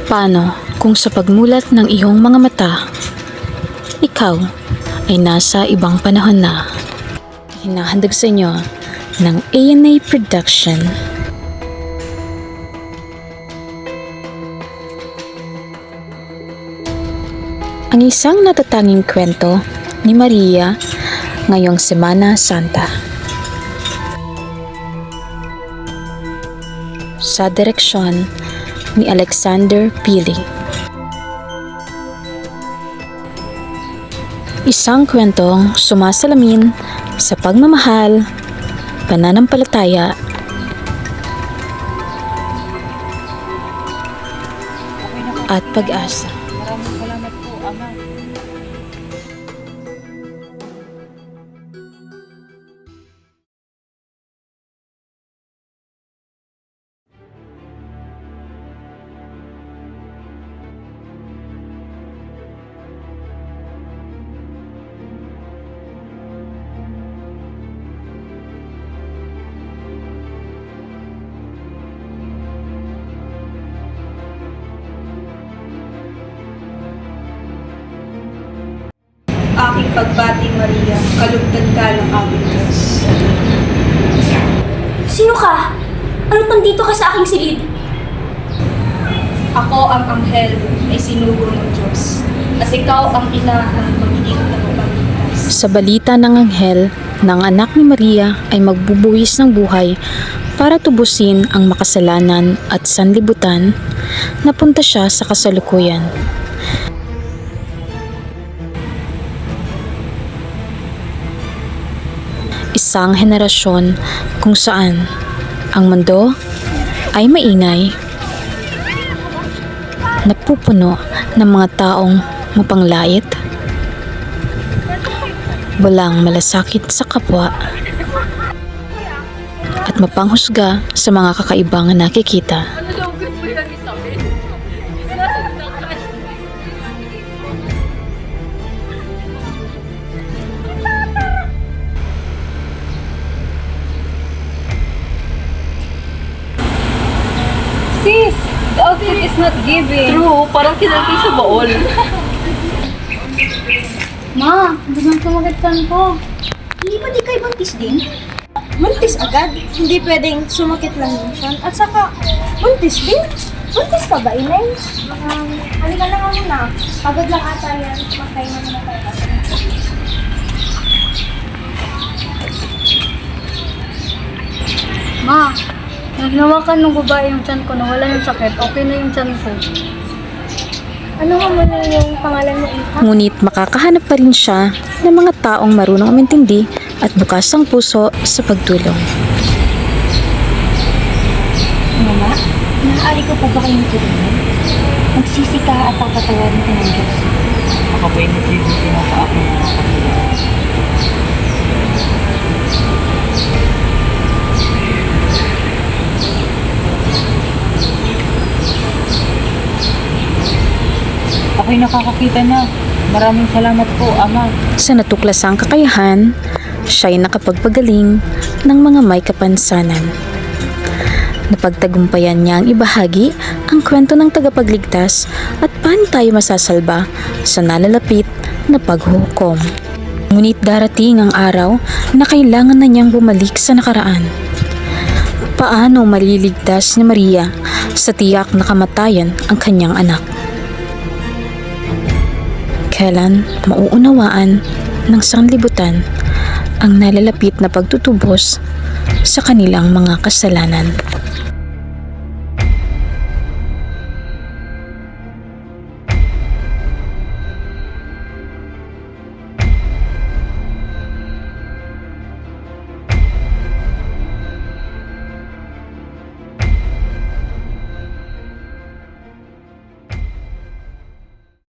Paano kung sa pagmulat ng iyong mga mata, ikaw ay nasa ibang panahon na? Hinahandog sa inyo ng ANA Production. Ang isang natatanging kwento ni Maria ngayong Semana Santa. Sa direksyon ni Alexander Pili. Isang kwentong sumasalamin sa pagmamahal, pananampalataya, at pag-asa. Maraming salamat po, Ama. Aking pagbati, Maria, kalugdan ka ng aming Diyos. Sino ka? Ano nandito ka sa aking silid? Ako ang anghel ay sinugo ng Diyos, at ikaw ang ina ng magiging tagapagligtas. Sa balita ng anghel ng anak ni Maria ay magbubuhis ng buhay para tubusin ang makasalanan at sanlibutan, napunta siya sa kasalukuyan. Isang henerasyon kung saan ang mundo ay maingay, napupuno ng mga taong mapanglait, walang malasakit sa kapwa, at mapanghusga sa mga kakaibang nakikita. Sis, the outfit is not giving. True, parang kinalki sa baol. Ma, hindi nang sumakit ko. Hindi ba di kayo buntis din? Buntis agad? Hindi pwedeng sumakit lang yung siyan. At saka, buntis din? Buntis ka ba, Inay? Halika na nga muna. Pagod lang ata yan. Magkain na muna tayo. Ma, nagnawakan ng babae yung tiyan ko na wala yung sakit. Okay na yung tiyan ko. Ano nga muna yung pangalan mo, Iha? Ngunit makakahanap pa rin siya ng mga taong marunong umintindi at bukas ang puso sa pagtulong. Mama, maaari ko po ba kayong tulungan? Magsisi ka at pagpatawarin ka ng Diyos. Ako ba yung nagbibigay na sa akin mga kapatid? Ako'y nakakakita na. Maraming salamat po, Ama. Sa natuklasang kakayahan, siya'y nakapagpagaling ng mga may kapansanan. Napagtagumpayan niya ang ibahagi ang kwento ng tagapagligtas at paano tayo masasalba sa nalalapit na paghuhukom. Ngunit darating ang araw na kailangan na niyang bumalik sa nakaraan. Paano maliligtas ni Maria sa tiyak na kamatayan ang kanyang anak? Kailan mauunawaan ng sanlibutan ang nalalapit na pagtutubos sa kanilang mga kasalanan?